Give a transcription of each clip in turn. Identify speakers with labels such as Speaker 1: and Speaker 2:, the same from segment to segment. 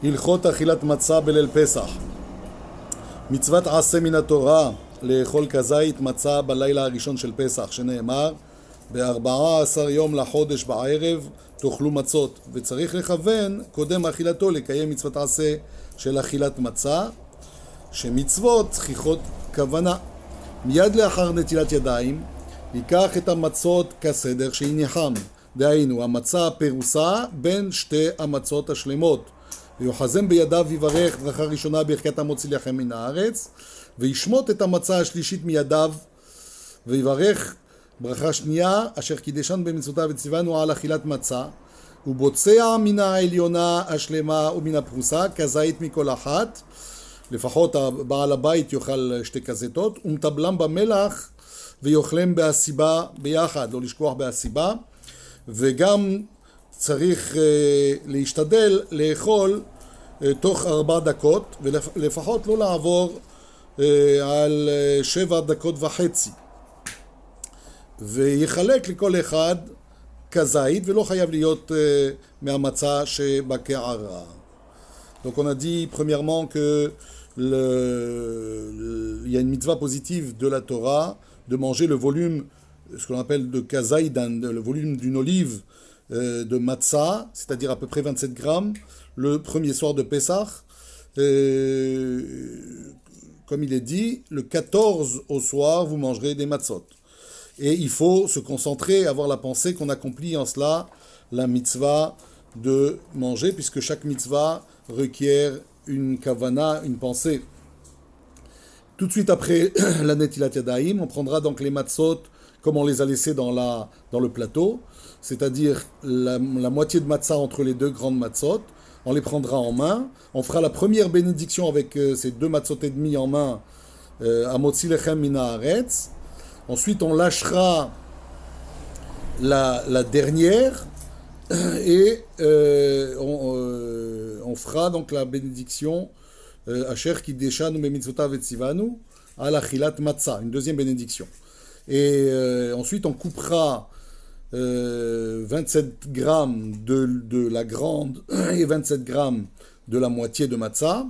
Speaker 1: הלכות אכילת מצה בליל פסח. מצוות עשה מן התורה לאכול כזית מצה בלילה הראשון של פסח, שנאמר ב-14 יום לחודש בערב תאכלו מצות, וצריך לכוון קודם אכילתו לקיים מצוות עשה של אכילת מצה, שמצוות צריכות כוונה. מיד לאחר נטילת ידיים ייקח את המצות כסדר שהניחם, דהיינו המצה פרוסה בין שתי המצות השלמות, ויוחזם בידיו ויברך ברכה ראשונה ברכת המוציא לחם מן הארץ, וישמוט את המצה השלישית מידיו ויברך ברכה שנייה אשר קידשן במצוותיו וציוונו על אכילת מצה, ובוצע מן העליונה השלמה ומן הפרוסה כזית מכל אחת, לפחות בעל הבית יאכל שתי כזיתות, ומטבלם במלח ויאכלם בהסיבה ביחד, לא לשכוח בהסיבה, וגם צריך להשתדל לאכול תוך 4 דקות, ולפחות לא לעבור על 7 דקות וחצי, ויחלק לכל אחד כזית, ולא חייב להיות מהמצה שבקערה. Donc on a dit premièrement que il y a une mitzvah positive de la Torah de manger le volume, ce qu'on appelle de kazaï, le volume d'une olive de matzah, c'est-à-dire à peu près 27 grammes, le premier soir de Pessah. Comme il est dit, le 14 au soir, vous mangerez des matzot. Et il faut se concentrer, avoir la pensée qu'on accomplit en cela la mitzvah de manger, puisque chaque mitzvah requiert une kavana, une pensée. Tout de suite après la netilat yadayim, on prendra donc les matzot comme on les a laissés dans le plateau, c'est-à-dire la moitié de matzah entre les 2 grandes matzot. On les prendra en main, on fera la première bénédiction avec ces 2 matzot et demi en main, amotzi lechem min haaretz. Ensuite on lâchera la dernière, et on fera donc la bénédiction Asher Kiddeshanu Bemitzvotav Etzivanu à la Chilat Matzah, une deuxième bénédiction. Et ensuite on coupera 27 grammes de la grande et 27 grammes de la moitié de matzah.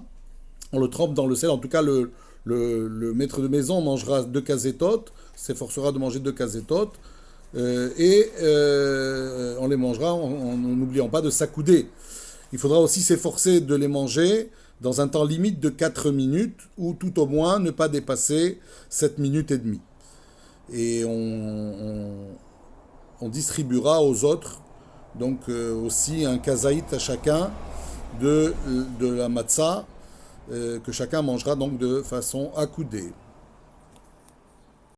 Speaker 1: On le trempe dans le sel. En tout cas, le maître de maison mangera 2 kazetot, s'efforcera de manger 2 kazetot. Et on les mangera en n'oubliant pas de s'accouder. Il faudra aussi s'efforcer de les manger dans un temps limite de 4 minutes, ou tout au moins ne pas dépasser 7 minutes et demie. Et on distribuera aux autres donc aussi un kazaït à chacun de la matzah, que chacun mangera donc de façon accoudée.